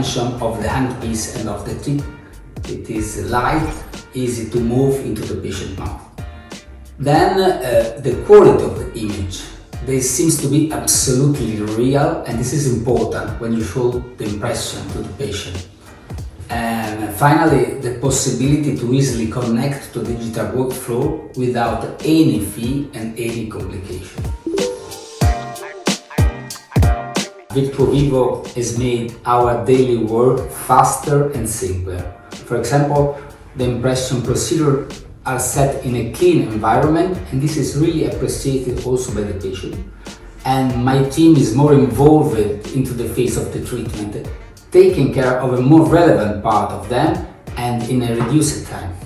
dimension of the handpiece and of the tip. It is light, easy to move into the patient mouth. Then the quality of the image. This seems to be absolutely real, and this is important when you show the impression to the patient. And finally, the possibility to easily connect to digital workflow without any fee and any complication. Virtuo Vivo has made our daily work faster and simpler. For example, the impression procedure are set in a clean environment, and this is really appreciated also by the patient. And my team is more involved into the phase of the treatment, taking care of a more relevant part of them and in a reduced time.